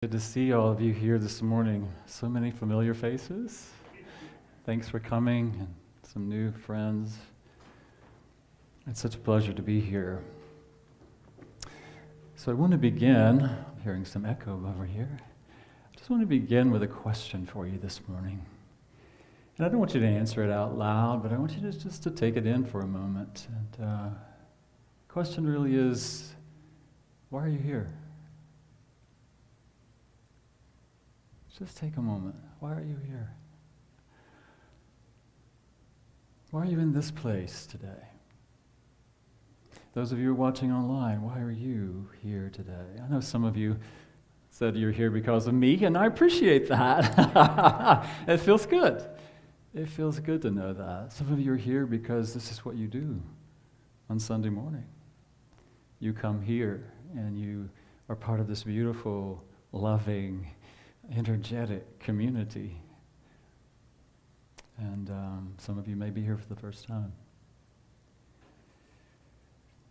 Good to see all of you here this morning. So many familiar faces. Thanks for coming, and some new friends. It's such a pleasure to be here. So I want to begin, I'm hearing some echo over here. I just want to begin with a question for you this morning. And I don't want you to answer it out loud, but I want you to just to take it in for a moment. And the question really is, why are you here? Just take a moment. Why are you here? Why are you in this place today? Those of you watching online, why are you here today? I know some of you said you're here because of me, and I appreciate that. It feels good. It feels good to know that. Some of you are here because this is what you do on Sunday morning. You come here, and you are part of this beautiful, loving, energetic community. And some of you may be here for the first time.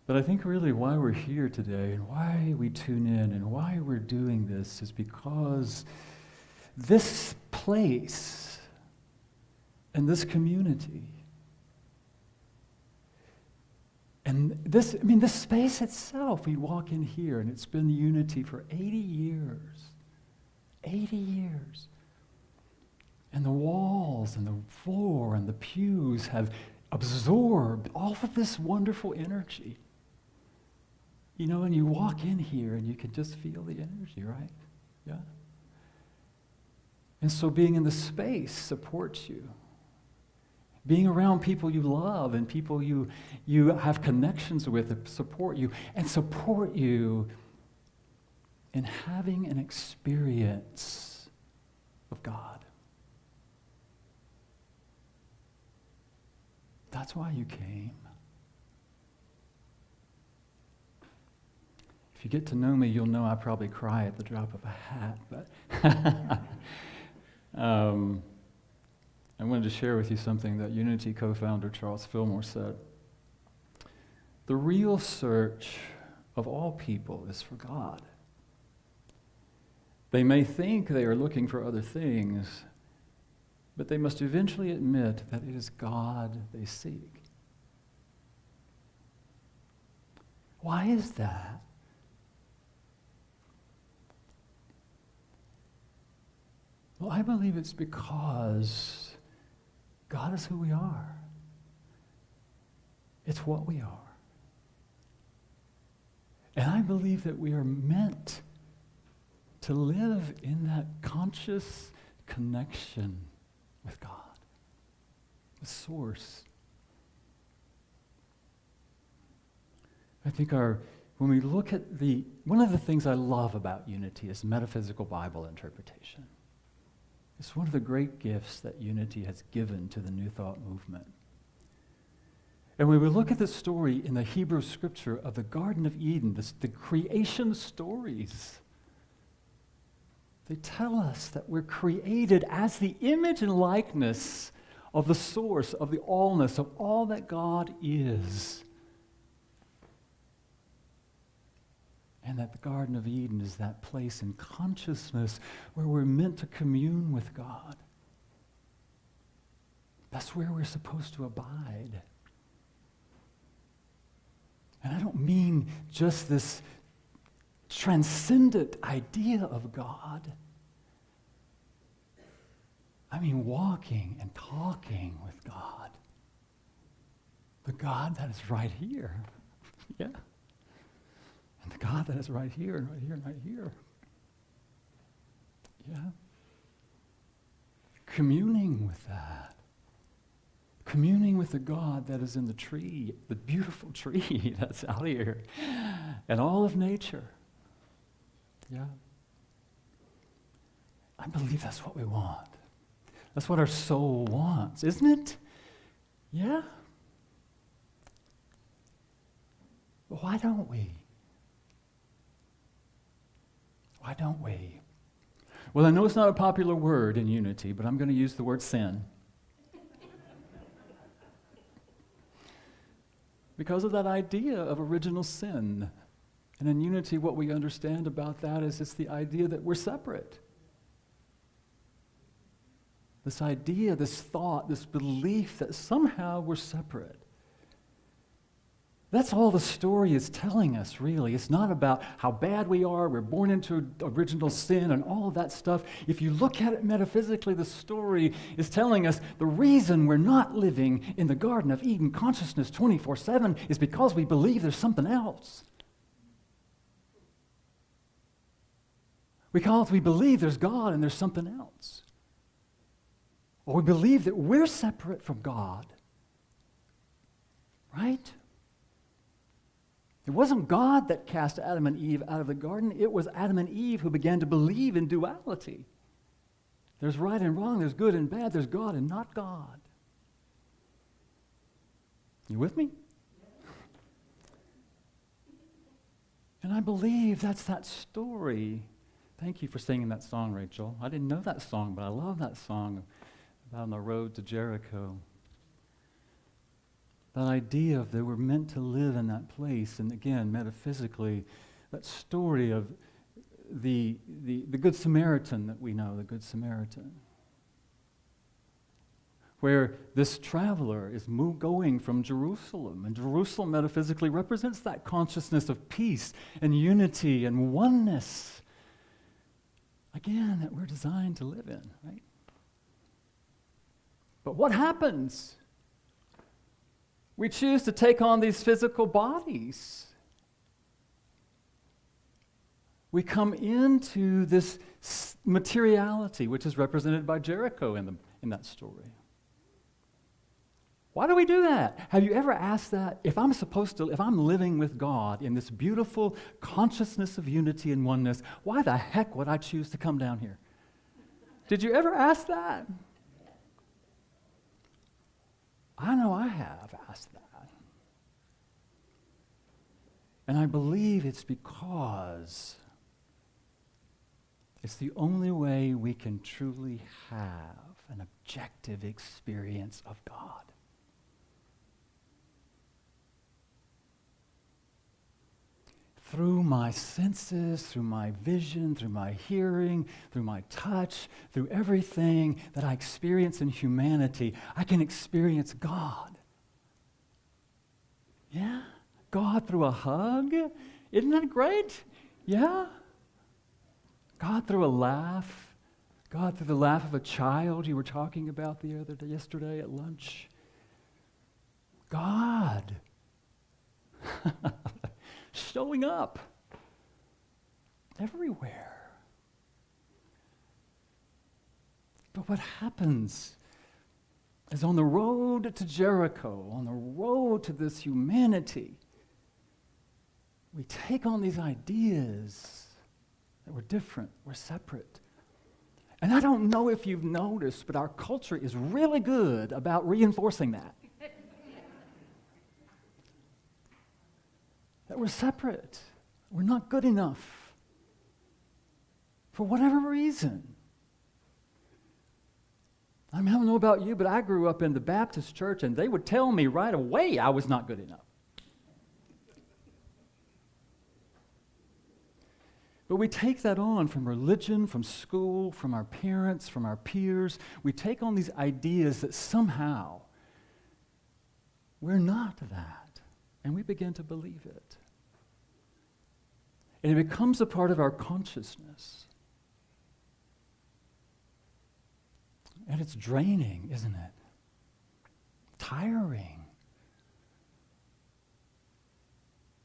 But I think really why we're here today and why we tune in and why we're doing this is because this place and this community and this space itself, we walk in here and it's been unity for 80 years. 80 years. And the walls and the floor and the pews have absorbed all of this wonderful energy. You know, and you walk in here and you can just feel the energy, right? Yeah. And so being in the space supports you. Being around people you love and people you have connections with support you in having an experience of God. That's why you came. If you get to know me, you'll know I probably cry at the drop of a hat, but I wanted to share with you something that Unity co-founder Charles Fillmore said. The real search of all people is for God. They may think they are looking for other things, but they must eventually admit that it is God they seek. Why is that? Well, I believe it's because God is who we are. It's what we are. And I believe that we are meant to live in that conscious connection with God, the source. I think when we look at one of the things I love about Unity is metaphysical Bible interpretation. It's one of the great gifts that Unity has given to the New Thought movement. And when we look at the story in the Hebrew scripture of the Garden of Eden, the creation stories, they tell us that we're created as the image and likeness of the source, of the allness, of all that God is. And that the Garden of Eden is that place in consciousness where we're meant to commune with God. That's where we're supposed to abide. And I don't mean just this transcendent idea of God. I mean walking and talking with God. The God that is right here. Yeah. And the God that is right here and right here and right here. Yeah. Communing with that. Communing with the God that is in the tree, the beautiful tree that's out here, and all of nature. Yeah. I believe that's what we want. That's what our soul wants, isn't it? Yeah. But why don't we? Why don't we? Well, I know it's not a popular word in Unity, but I'm going to use the word sin. Because of that idea of original sin And in unity, what we understand about that is it's the idea that we're separate. This idea, this thought, this belief that somehow we're separate. That's all the story is telling us, really. It's not about how bad we are, we're born into original sin and all of that stuff. If you look at it metaphysically, the story is telling us the reason we're not living in the Garden of Eden consciousness 24/7 is because we believe there's something else. Because we believe there's God and there's something else. Or we believe that we're separate from God. Right? It wasn't God that cast Adam and Eve out of the garden. It was Adam and Eve who began to believe in duality. There's right and wrong, there's good and bad, there's God and not God. You with me? And I believe that's that story. Thank you for singing that song, Rachel. I didn't know that song, but I love that song about on the road to Jericho. That idea of that we're meant to live in that place, and again, metaphysically, that story of the Good Samaritan that we know, the Good Samaritan, where this traveler is going from Jerusalem, and Jerusalem metaphysically represents that consciousness of peace and unity and oneness, again, that we're designed to live in, right? But what happens? We choose to take on these physical bodies. We come into this materiality, which is represented by Jericho in that story. Why do we do that? Have you ever asked that? If I'm living with God in this beautiful consciousness of unity and oneness, why the heck would I choose to come down here? Did you ever ask that? I know I have asked that. And I believe it's because it's the only way we can truly have an objective experience of God. Through my senses, through my vision, through my hearing, through my touch, through everything that I experience in humanity, I can experience God. Yeah? God through a hug? Isn't that great? Yeah? God through a laugh. God through the laugh of a child you were talking about yesterday at lunch. God. Showing up everywhere. But what happens is on the road to Jericho, on the road to this humanity, we take on these ideas that we're different, we're separate. And I don't know if you've noticed, but our culture is really good about reinforcing that. That we're separate. We're not good enough. For whatever reason. I don't know about you, but I grew up in the Baptist church, and they would tell me right away I was not good enough. But we take that on from religion, from school, from our parents, from our peers. We take on these ideas that somehow we're not that. And we begin to believe it. And it becomes a part of our consciousness. And it's draining, isn't it? Tiring.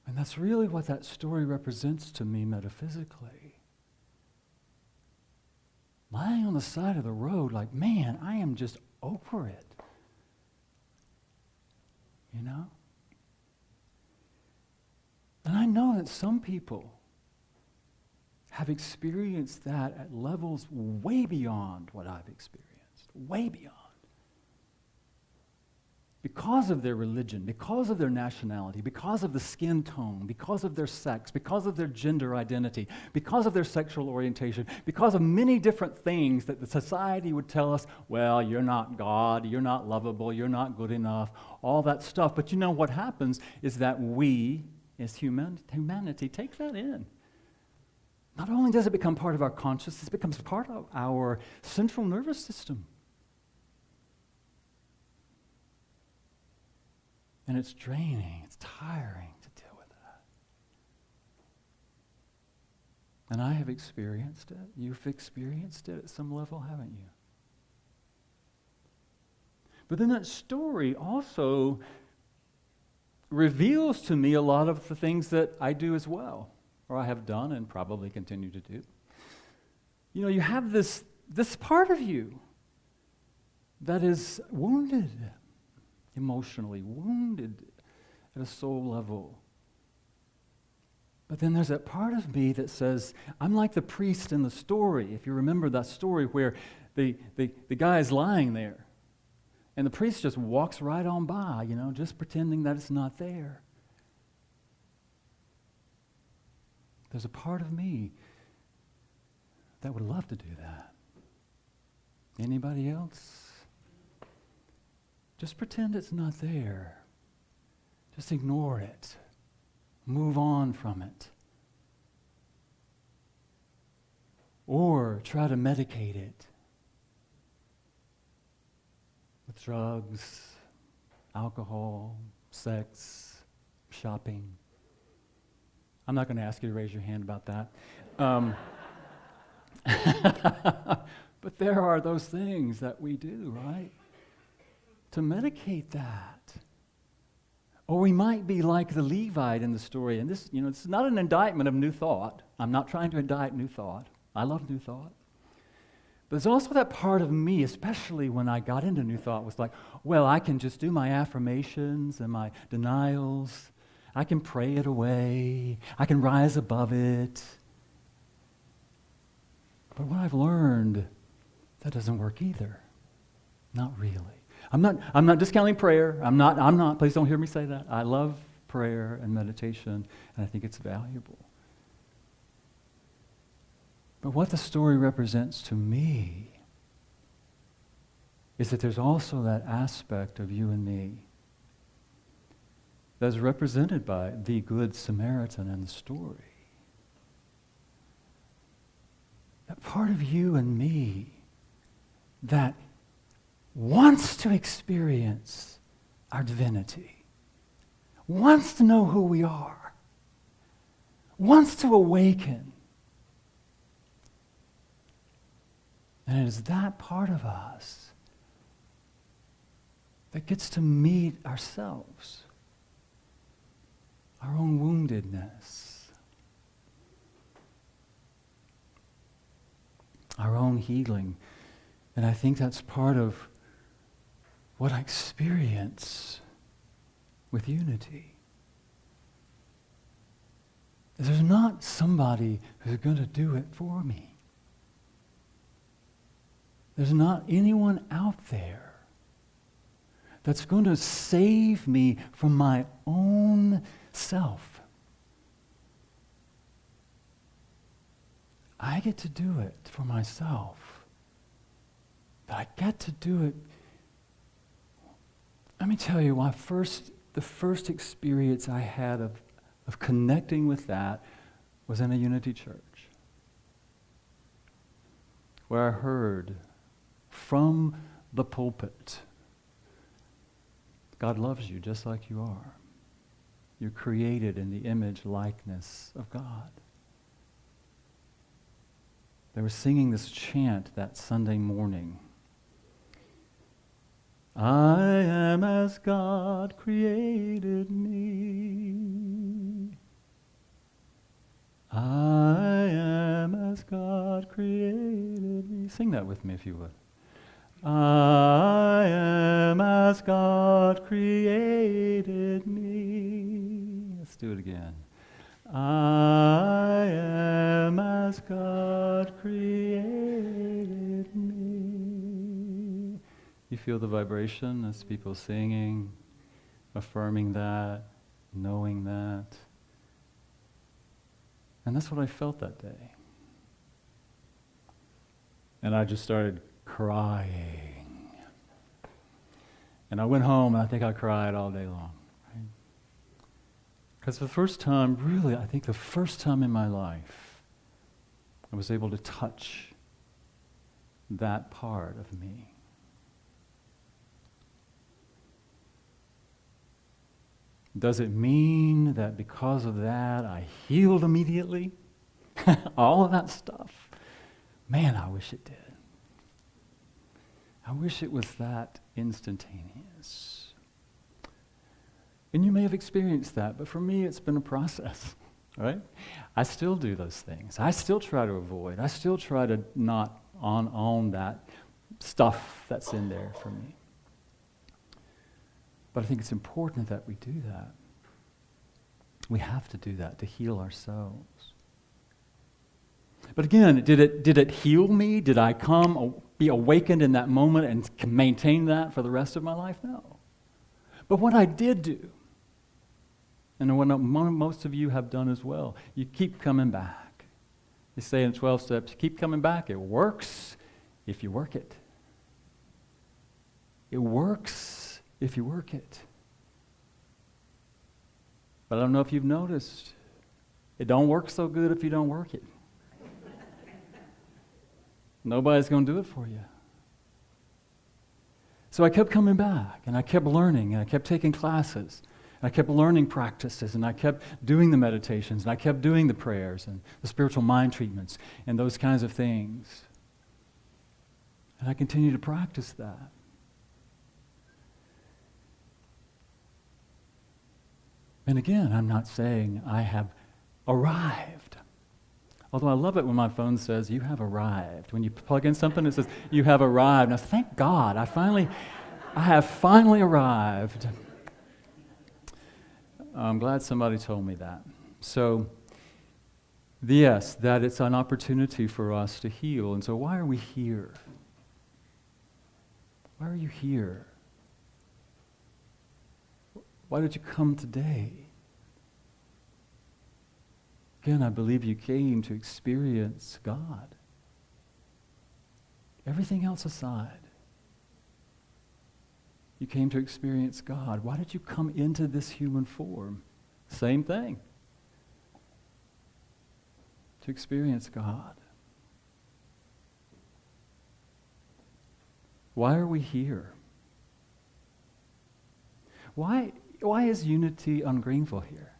And that's really what that story represents to me metaphysically. Lying on the side of the road like, man, I am just over it. You know? And I know that some people have experienced that at levels way beyond what I've experienced, way beyond. Because of their religion, because of their nationality, because of the skin tone, because of their sex, because of their gender identity, because of their sexual orientation, because of many different things that the society would tell us, well, you're not God, you're not lovable, you're not good enough, all that stuff. But you know what happens is that we is humanity. Take that in. Not only does it become part of our consciousness, it becomes part of our central nervous system. And it's draining, it's tiring to deal with that. And I have experienced it. You've experienced it at some level, haven't you? But then that story also reveals to me a lot of the things that I do as well, or I have done and probably continue to do. You know, you have this part of you that is wounded, emotionally wounded at a soul level. But then there's that part of me that says, I'm like the priest in the story. If you remember that story where the guy is lying there, and the priest just walks right on by, you know, just pretending that it's not there. There's a part of me that would love to do that. Anybody else? Just pretend it's not there. Just ignore it. Move on from it. Or try to medicate it with drugs, alcohol, sex, shopping. I'm not going to ask you to raise your hand about that. But there are those things that we do, right? To medicate that. Or we might be like the Levite in the story. And this, this is not an indictment of New Thought. I'm not trying to indict New Thought. I love New Thought. But there's also that part of me, especially when I got into New Thought, was like, well, I can just do my affirmations and my denials. I can pray it away. I can rise above it. But what I've learned, that doesn't work either. Not really. I'm not discounting prayer. I'm not, please don't hear me say that. I love prayer and meditation, and I think it's valuable. But what the story represents to me is that there's also that aspect of you and me that's represented by the Good Samaritan in the story. That part of you and me that wants to experience our divinity, wants to know who we are, wants to awaken. And it is that part of us that gets to meet ourselves, our own woundedness, our own healing. And I think that's part of what I experience with unity. There's not somebody who's going to do it for me. There's not anyone out there that's going to save me from my own self. I get to do it for myself. But I get to do it. Let me tell you, the first experience I had of connecting with that was in a Unity church, where I heard from the pulpit, God loves you just like you are. You're created in the image, likeness of God. They were singing this chant that Sunday morning. I am as God created me. I am as God created me. Sing that with me if you would. I am as God created me. Let's do it again. I am as God created me. You feel the vibration as people singing, affirming that, knowing that. And that's what I felt that day. And I just started crying. And I went home and I think I cried all day long. Because the first time, really, I think the first time in my life, I was able to touch that part of me. Does it mean that because of that I healed immediately? All of that stuff? Man, I wish it did. I wish it was that instantaneous. And you may have experienced that, but for me it's been a process, right? I still do those things. I still try to avoid. I still try to not own that stuff that's in there for me. But I think it's important that we do that. We have to do that to heal ourselves. But again, did it heal me? Did I be awakened in that moment and maintain that for the rest of my life? No. But what I did do, and what most of you have done as well, you keep coming back. They say in 12 steps, you keep coming back. It works if you work it. It works if you work it. But I don't know if you've noticed, it don't work so good if you don't work it. Nobody's going to do it for you. So I kept coming back, and I kept learning, and I kept taking classes, and I kept learning practices, and I kept doing the meditations, and I kept doing the prayers, and the spiritual mind treatments, and those kinds of things. And I continue to practice that. And again, I'm not saying I have arrived. Although I love it when my phone says, you have arrived. When you plug in something, it says, you have arrived. And I say, thank God, I have finally arrived. I'm glad somebody told me that. So, yes, that it's an opportunity for us to heal. And so why are we here? Why are you here? Why did you come today? Again, I believe you came to experience God. Everything else aside, you came to experience God. Why did you come into this human form? Same thing. To experience God. Why are we here? Why is Unity on Greenville here?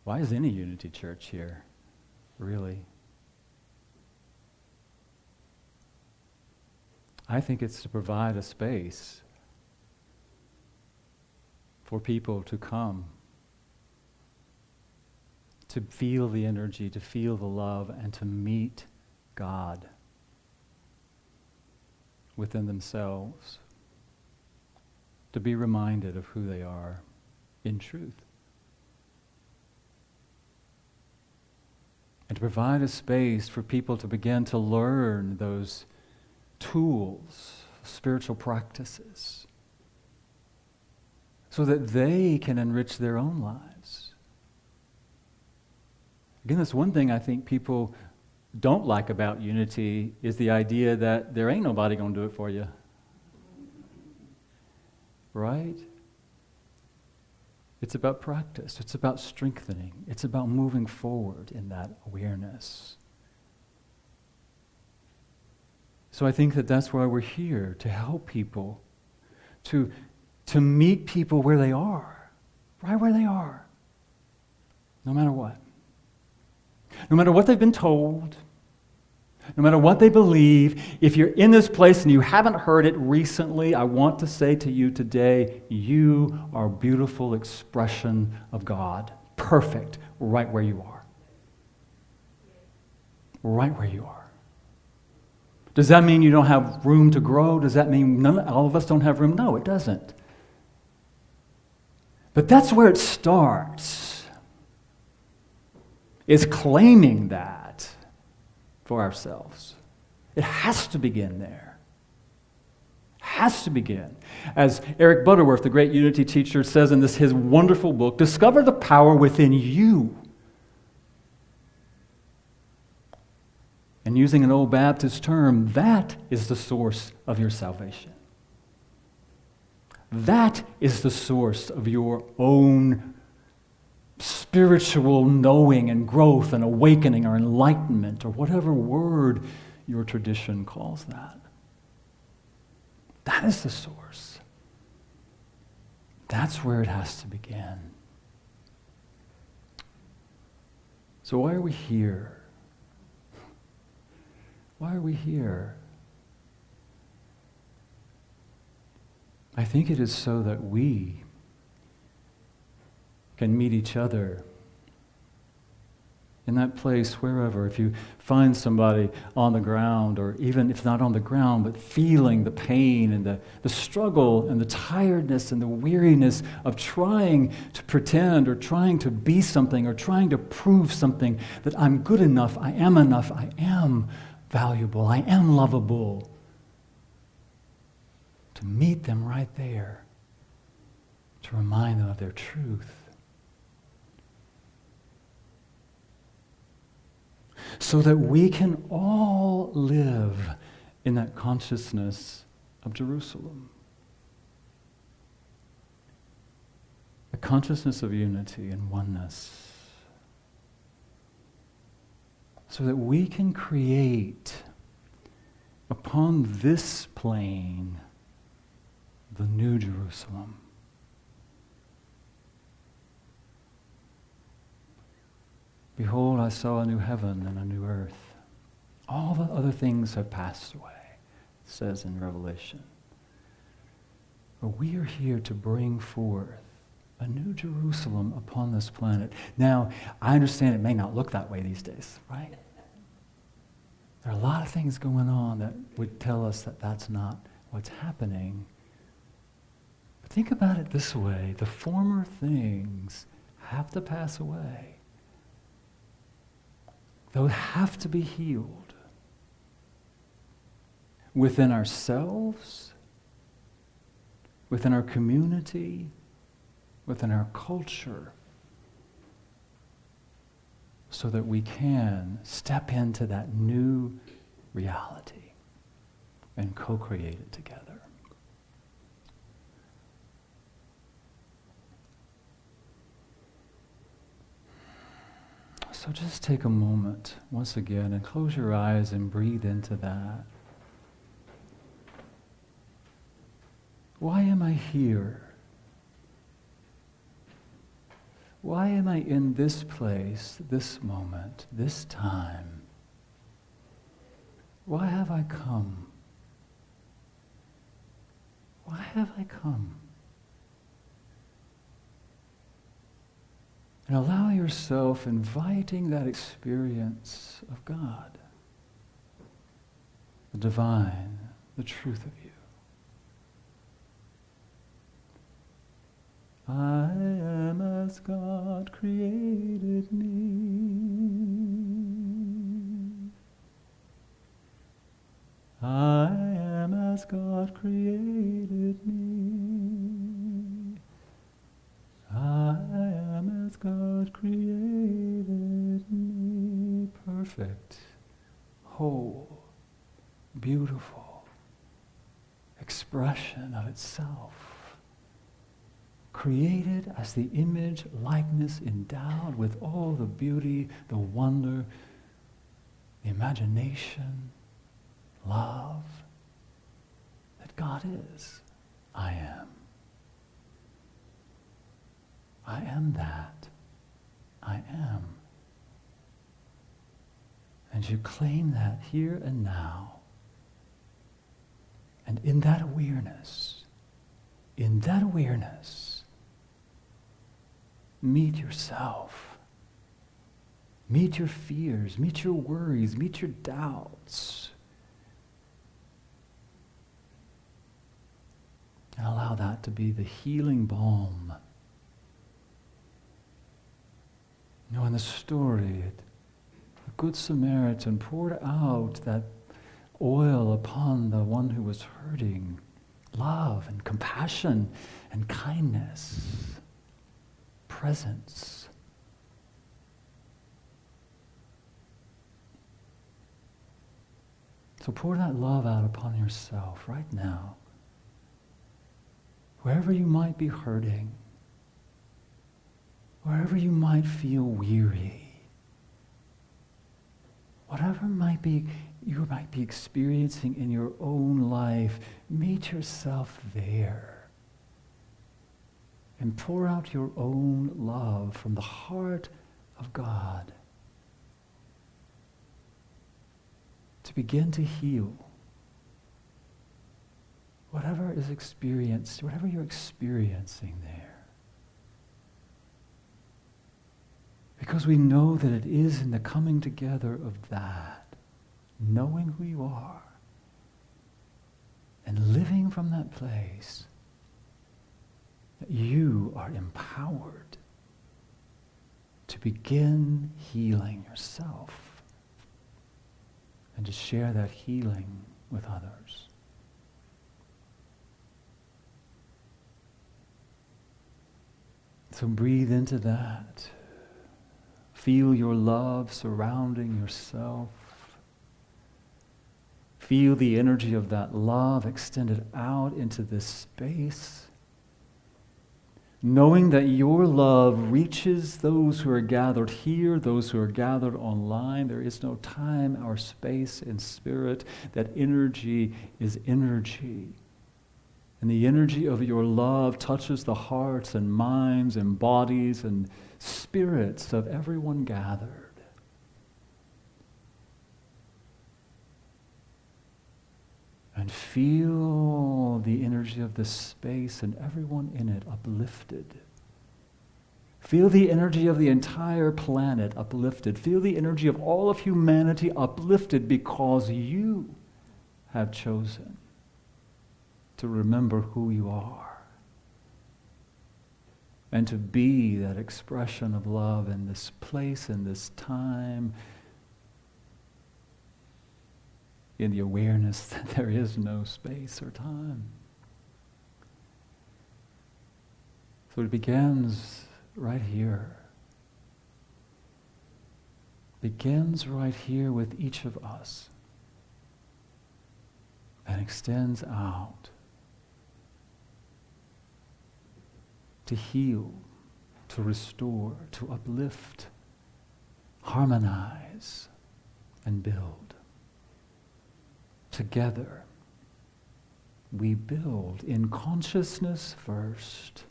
Why is any Unity church here, really? I think it's to provide a space for people to come, to feel the energy, to feel the love, and to meet God within themselves, to be reminded of who they are in truth. And to provide a space for people to begin to learn those tools, spiritual practices, so that they can enrich their own lives. Again, that's one thing I think people don't like about Unity is the idea that there ain't nobody going to do it for you. Right? It's about practice. It's about strengthening. It's about moving forward in that awareness. So I think that that's why we're here, to help people, to meet people where they are, right where they are, no matter what. No matter what they've been told, no matter what they believe, if you're in this place and you haven't heard it recently, I want to say to you today, you are a beautiful expression of God. Perfect, right where you are. Right where you are. Does that mean you don't have room to grow? Does that mean all of us don't have room? No, it doesn't. But that's where it starts. Is claiming that for ourselves. It has to begin there. Has to begin. As Eric Butterworth, the great Unity teacher, says in his wonderful book, discover the power within you. And using an old Baptist term, that is the source of your salvation. That is the source of your own spiritual knowing and growth and awakening or enlightenment or whatever word your tradition calls that. That is the source. That's where it has to begin. So why are we here? Why are we here? I think it is so that we can meet each other in that place, wherever. If you find somebody on the ground, or even if not on the ground, but feeling the pain and the struggle and the tiredness and the weariness of trying to pretend or trying to be something or trying to prove something, that I'm good enough, I am valuable, I am lovable. To meet them right there, to remind them of their truth. So that we can all live in that consciousness of Jerusalem. A consciousness of unity and oneness. So that we can create upon this plane the new Jerusalem. Behold, I saw a new heaven and a new earth. All the other things have passed away, it says in Revelation. But we are here to bring forth a new Jerusalem upon this planet. Now, I understand it may not look that way these days, right? There are a lot of things going on that would tell us that that's not what's happening. Think about it this way. The former things have to pass away. Those have to be healed. Within ourselves, within our community, within our culture, so that we can step into that new reality and co-create it together. So just take a moment once again and close your eyes and breathe into that. Why am I here? Why am I in this place, this moment, this time? Why have I come? Why have I come? And allow yourself inviting that experience of God, the divine, the truth of you. I am as God created me. I am as God created me. I am as God created me. Perfect, whole, beautiful expression of itself. Created as the image, likeness, endowed with all the beauty, the wonder, the imagination, love that God is. I am. I am that. I am. And you claim that here and now. And in that awareness, meet yourself. Meet your fears, meet your worries, meet your doubts. And allow that to be the healing balm. You know, in the story, the Good Samaritan poured out that oil upon the one who was hurting. Love and compassion and kindness. Presence. So pour that love out upon yourself right now. wherever you might be hurting, wherever you might feel weary, whatever you might be experiencing in your own life, meet yourself there and pour out your own love from the heart of God to begin to heal whatever you're experiencing there. Because we know that it is in the coming together of that, knowing who you are, and living from that place, that you are empowered to begin healing yourself and to share that healing with others. So breathe into that. Feel your love surrounding yourself. Feel the energy of that love extended out into this space. Knowing that your love reaches those who are gathered here, those who are gathered online. There is no time or space in spirit. That energy is energy. And the energy of your love touches the hearts and minds and bodies and spirits of everyone gathered. And feel the energy of this space and everyone in it uplifted. Feel the energy of the entire planet uplifted. Feel the energy of all of humanity uplifted because you have chosen to remember who you are and to be that expression of love in this place, in this time, in the awareness that there is no space or time. So it begins right here. Begins right here with each of us and extends out to heal, to restore, to uplift, harmonize, and build. Together, we build in consciousness first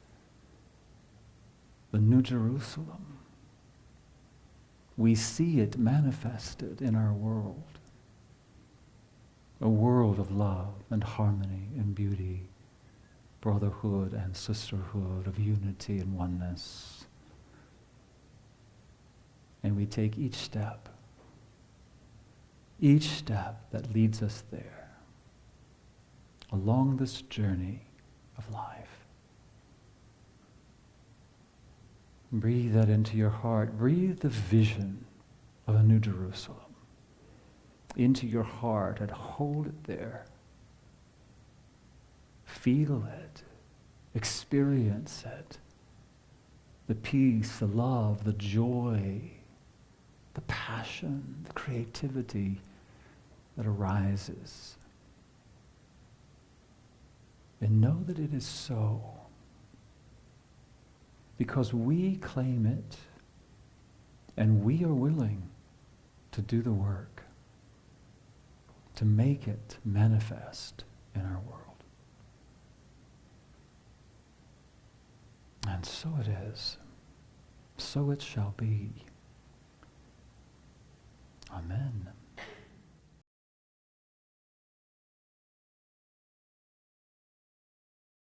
the New Jerusalem. We see it manifested in our world. A world of love and harmony and beauty, brotherhood and sisterhood, of unity and oneness. And we take each step that leads us there, along this journey of life. Breathe that into your heart. Breathe the vision of a New Jerusalem into your heart and hold it there. Feel it. Experience it. The peace, the love, the joy, the passion, the creativity that arises. And know that it is so, because we claim it and we are willing to do the work to make it manifest in our world. And so it is. So it shall be.